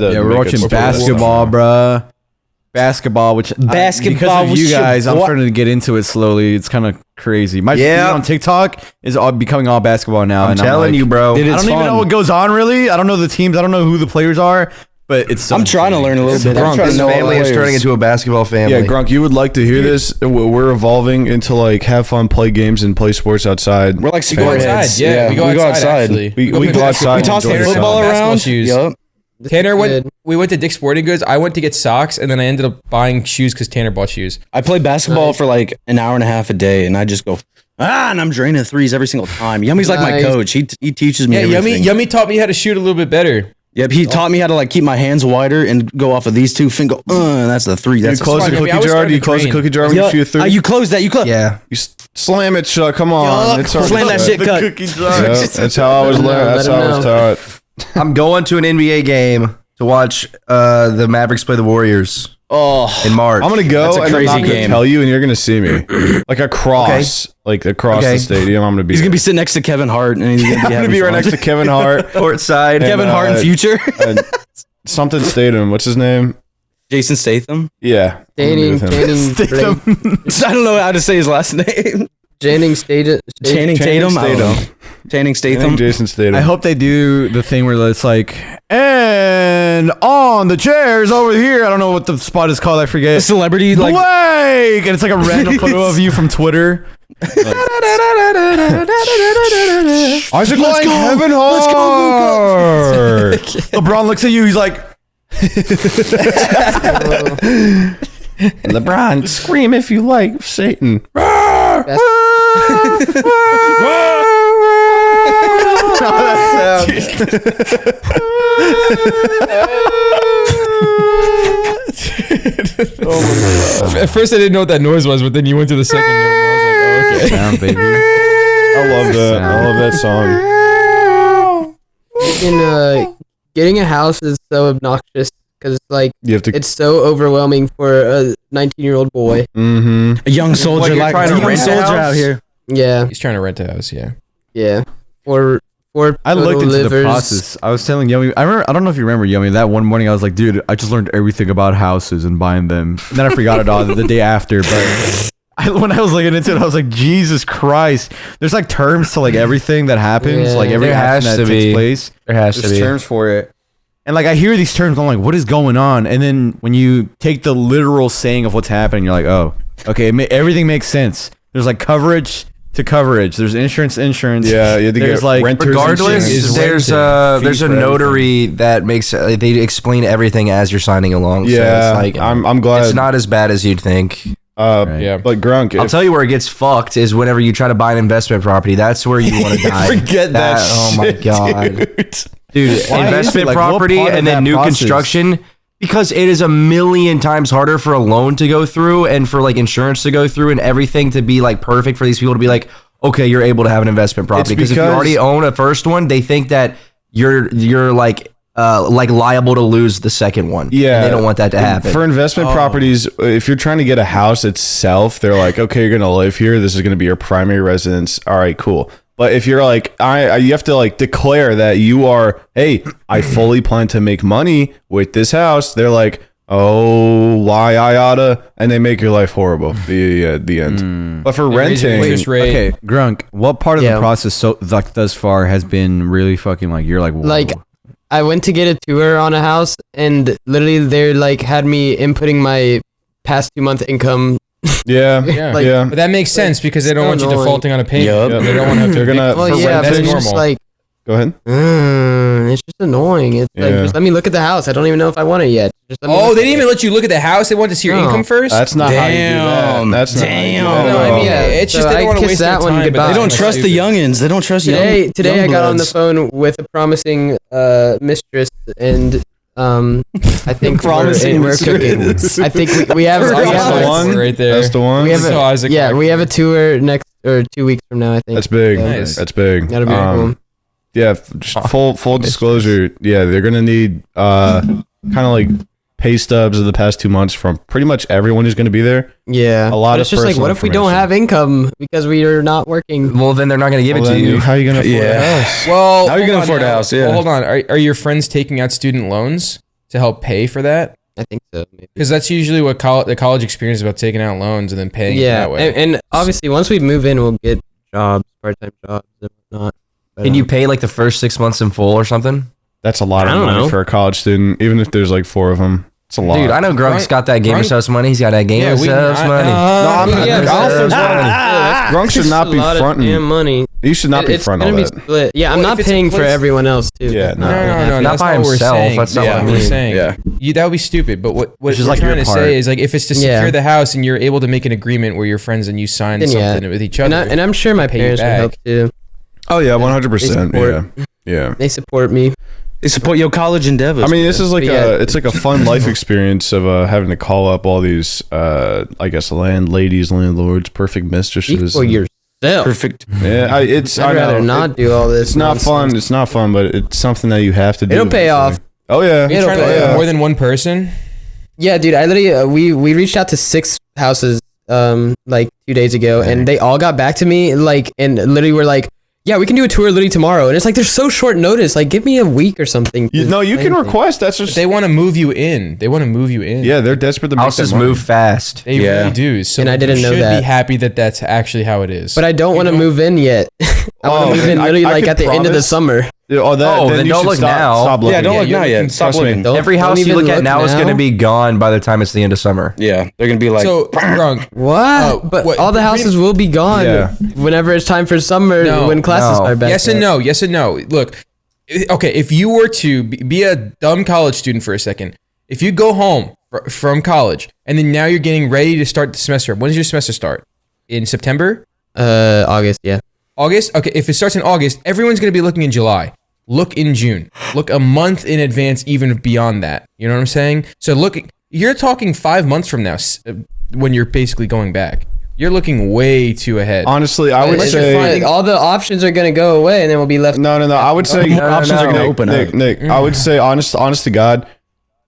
Yeah, we're watching basketball, bruh. Basketball, because of you guys, I'm starting to get into it slowly. It's kind of crazy. My feed on TikTok is all becoming all basketball now. I'm telling you, bro. I don't even know what goes on, really. I don't know the teams. I don't know who the players are. But it's I'm trying to learn a little bit. This family is turning into a basketball family. Yeah, Grunk, you would like to hear this? We're evolving into like have fun, play games, and play sports outside. We're like we go outside. Yeah, we go outside. We go outside. We toss the football around. Yep. Tanner we went to Dick's Sporting Goods. I went to get socks, and then I ended up buying shoes because Tanner bought shoes. I play basketball for like an hour and a half a day, and I just go, and I'm draining threes every single time. Yummy's like my coach. He teaches me everything. Yummy taught me how to shoot a little bit better. Yep, he taught me how to like keep my hands wider and go off of these two fingers. That's the three. That's you close the cookie jar. Do you close the cookie jar when you shoot a three? You close that. You close. Yeah. You slam it, Chuck. Come on. Slam that shit cut. Cookie jar. Yeah, that's how I was learned. That's how I was taught. I'm going to an NBA game to watch the Mavericks play the Warriors. In March. I'm gonna go and I'm not gonna tell you, and you're gonna see me like across the stadium. I'm gonna be. He's gonna be sitting next to Kevin Hart, and he's gonna be right next to Kevin Hart, courtside. Kevin Hart in future. Something Statham. What's his name? Jason Statham. Yeah. Channing Statham. I don't know how to say his last name. Channing Tatum. Channing Statham. Jason Statham. I hope they do the thing where it's like, and on the chairs over here. I don't know what the spot is called. I forget. A celebrity like Blake, and it's like a random photo of you from Twitter. Isaac like Kevin Hart. LeBron looks at you. He's like, LeBron, scream if you like Satan. At first, I didn't know what that noise was, but then you went to the second note, and I was like, oh, okay. Sound, baby. I love that. I love that song. Getting a house is so obnoxious because it's so overwhelming for a 19-year-old boy. Mm-hmm. A young soldier, like a young soldier out here. Yeah. He's trying to rent a house. Yeah. Yeah. Or I looked into the process. I was telling Yummy. I don't know if you remember Yummy. That one morning, I was like, dude, I just learned everything about houses and buying them. And then I forgot it all the day after. But when I was looking into it, I was like, Jesus Christ. There's like terms to like everything that happens. Like every action that takes place. There's terms for it. And like I hear these terms, I'm like, what is going on? And then when you take the literal saying of what's happening, you're like, oh, okay, everything makes sense. There's like coverage to coverage. There's insurance. Yeah, you have to there's get like renters regardless. There's a notary that makes they explain everything as you're signing along. Yeah, so it's like I'm glad it's not as bad as you'd think. Yeah, but Grunk, I'll tell you where it gets fucked is whenever you try to buy an investment property. That's where you want to die. Forget that. Oh my god, dude! Investment property and then new construction. Because it is a million times harder for a loan to go through and for like insurance to go through and everything to be like perfect for these people to be like, okay, you're able to have an investment property. Because if you already own a first one, they think that you're like liable to lose the second one. Yeah, and they don't want that to happen. For investment properties, if you're trying to get a house itself, they're like, okay, you're gonna live here. This is gonna be your primary residence. All right, cool. But if you're like, you have to like declare that you are, hey, I fully plan to make money with this house. They're like, oh, why I oughta, and they make your life horrible. The end. But for renting, okay, Grunk, what part of the process thus far has been really fucking like you're like, whoa. Like, I went to get a tour on a house, and literally they like had me inputting my past 2-month income. Yeah. But that makes sense because they don't want you defaulting on a payment. Yep. They don't want to have to. They're gonna. Well, yeah, but that's it's normal. just like, Go ahead. it's just annoying. It's like, just let me look at the house. I don't even know if I want it yet. Just let me they didn't even let you look at the house. They wanted to see your income first. That's not how you do that. That's not how you do that. No, I mean, it's just they don't want to waste their time. Goodbye. They don't trust the youngins. They don't trust Today young I got on the bloods. phone with a promising mistress, and I think we're cooking. I think we have That's the one right there. That's the one. We have we have a tour next or 2 weeks from now. I think That's big. Nice. That's big. That'll be cool. Yeah, just full disclosure. Yeah, they're gonna need kind of like pay stubs of the past 2 months from pretty much everyone who's gonna be there. Yeah, a lot but of it's just like, what if we don't have income because we are not working? Well, then they're not going to give it to you. How are you gonna afford a house? Well, how are you gonna afford a house? Yeah. Well, hold on. Are your friends taking out student loans? to help pay for that? I think so. Because that's usually what the college experience is about, taking out loans and then paying that way. And obviously once we move in, we'll get jobs, part-time jobs and whatnot. But, Can you pay like the first 6 months in full or something? That's a lot of money for a college student, even if there's like 4 of them. It's a lot. Dude, I know Grunk's got that Gamer Subs money. He's got that Gamer Subs money. Grunk should not be fronting. Money. You should not be fronting all that. Split. Yeah, I'm not paying for everyone else too. Yeah, no, not by himself. That's not what I mean. We're saying. Yeah, that would be stupid. But what we're like trying to say is like if it's to secure the house and you're able to make an agreement where you're friends and you sign something with each other, and I'm sure my parents will help too. Oh yeah, 100%. Yeah, they support me. They support your college endeavors. I mean, this is like it's like a fun life experience of having to call up all these, I guess, landladies, landlords, perfect mistresses. For yourself. Perfect. Yeah, I'd rather not do all this. It's not fun. It's not fun, but it's something that you have to do. It'll pay off. Oh yeah. You're trying to more than one person. Yeah, dude. I literally we reached out to 6 houses like 2 days ago, and they all got back to me like and literally were like, yeah, we can do a tour literally tomorrow. And it's like, there's so short notice. Like, give me a week or something. You can request. That's just... They want to move you in. Yeah, they're desperate to make houses move fast. They really do. So and I didn't know that. You should be happy that that's actually how it is. But I don't want to move in yet. I want to move in literally like at the end of the summer. Then don't look now. Stop looking. Yeah, don't look now yet. Stop looking. Every house you look at now is going to be gone by the time it's the end of summer. Yeah, they're going to be like... So, Grunk. What? But all the houses will be gone whenever it's time for summer when classes are back. Yes and no. Look, okay, if you were to be a dumb college student for a second, if you go home from college and then now you're getting ready to start the semester, when does your semester start? In September? August, yeah. August? Okay, if it starts in August, everyone's going to be looking in July. Look in June. Look a month in advance, even beyond that. You know what I'm saying? So you're talking 5 months from now when you're basically going back. You're looking way too ahead. Honestly, I would say all the options are going to go away, and then we'll be left. No. I would say more options are going to open up. Nick, I would say, honest to God,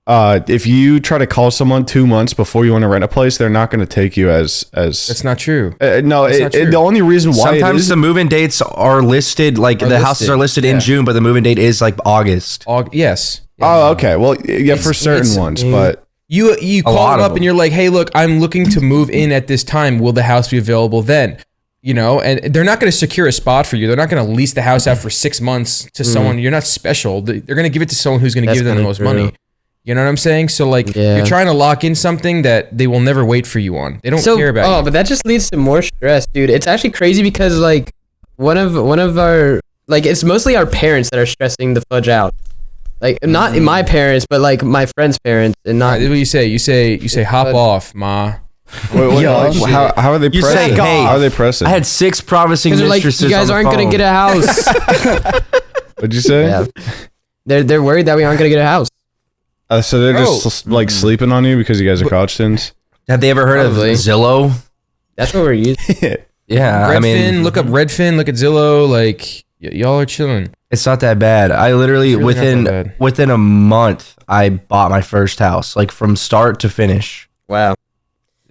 if you try to call someone 2 months before you want to rent a place, they're not going to take you as. That's not true. The only reason why sometimes the move-in dates are listed, houses are listed in June, but the move-in date is like August. Yes. Oh, okay. Well, yeah, for certain ones, but. You call them up and you're like, hey, look, I'm looking to move in at this time. Will the house be available then? You know, and they're not going to secure a spot for you. They're not going to lease the house out for 6 months to someone. You're not special. They're going to give it to someone who's going to give them the most money. You know what I'm saying? So like, you're trying to lock in something that they will never wait for you on. They don't care about you. Oh, but that just leads to more stress, dude. It's actually crazy because like one of our like it's mostly our parents that are stressing the fudge out. Like not my parents, but like my friends' parents, and not. What you say? You say hop off, ma. How are they pressing? How are they pressing? I had 6 promising mistresses. Like, you guys aren't gonna get a house. What'd you say? Yeah. They're worried that we aren't gonna get a house. So they're just like sleeping on you because you guys are college students. Have they ever heard of Zillow? That's what we're using. Yeah, Redfin, look up Redfin. Look at Zillow. Like y'all are chilling. It's not that bad. I literally within a month I bought my first house, like from start to finish. Wow.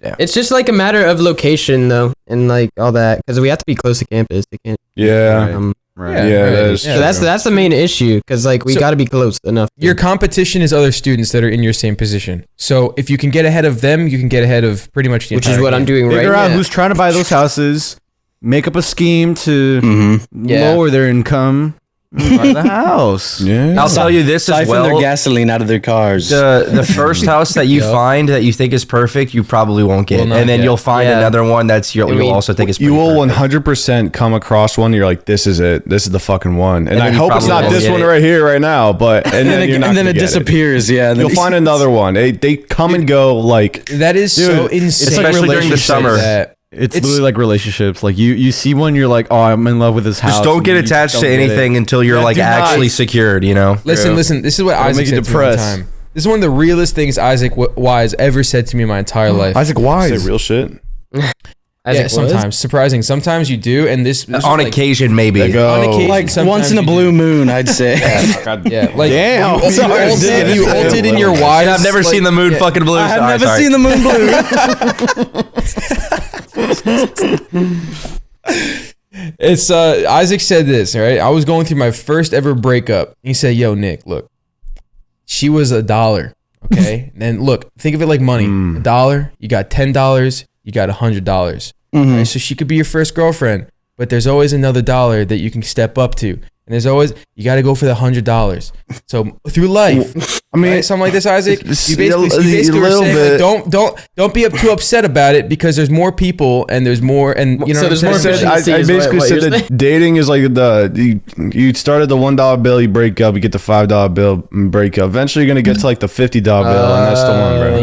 Yeah. It's just like a matter of location though, and like all that, because we have to be close to campus. They can't. Yeah. Right. Yeah. So that's the main issue, because like we got to be close enough. Your competition is other students that are in your same position. So if you can get ahead of them, you can get ahead of pretty much the which is what I'm doing right now. Figure out who's trying to buy those houses. Make up a scheme to lower their income. Buy the house. Yeah. I'll tell you this as well. Siphon their gasoline out of their cars. The first house that you find that you think is perfect, you probably won't get, and then you'll find another one that's you'll also think is pretty you will perfect. 100% come across one. You're like, this is it. This is the fucking one. And I hope it's not this one right here, right now. But and then it disappears. Yeah. You'll find another one. They come and go like that is so insane, especially during the summer. It's literally like relationships. Like you see one, you're like, oh, I'm in love with this house. Just don't get attached to anything until you're like actually secured, you know? Listen. This is what Isaac said to me one time. This is one of the realest things Isaac Wise ever said to me in my entire life. Isaac Wise? Say real shit? Yeah, sometimes. Surprising. Sometimes you do, and this on occasion, maybe. On occasion, like once in a blue moon, I'd say. Yeah, like damn. You ulted in your wise. I've never seen the moon fucking blue. I have never seen the moon blue. It's Isaac said this, all right? I was going through my first ever breakup. He said, "Yo, Nick, look, she was $1. Okay. And look, think of it like money. $1, you got $10, you got $100. Right? So she could be your first girlfriend, but there's always another $1 that you can step up to. And there's always, you got to go for the $100. So through life, I mean, right? Something like this, Isaac, you basically were saying, like, don't be too upset about it because there's more people and there's more, and you know, so there's more. I basically said that dating is like you started the $1 bill, you break up, you get the $5 bill and break up. Eventually, you're gonna get to like the $50 bill, and that's the one, bro.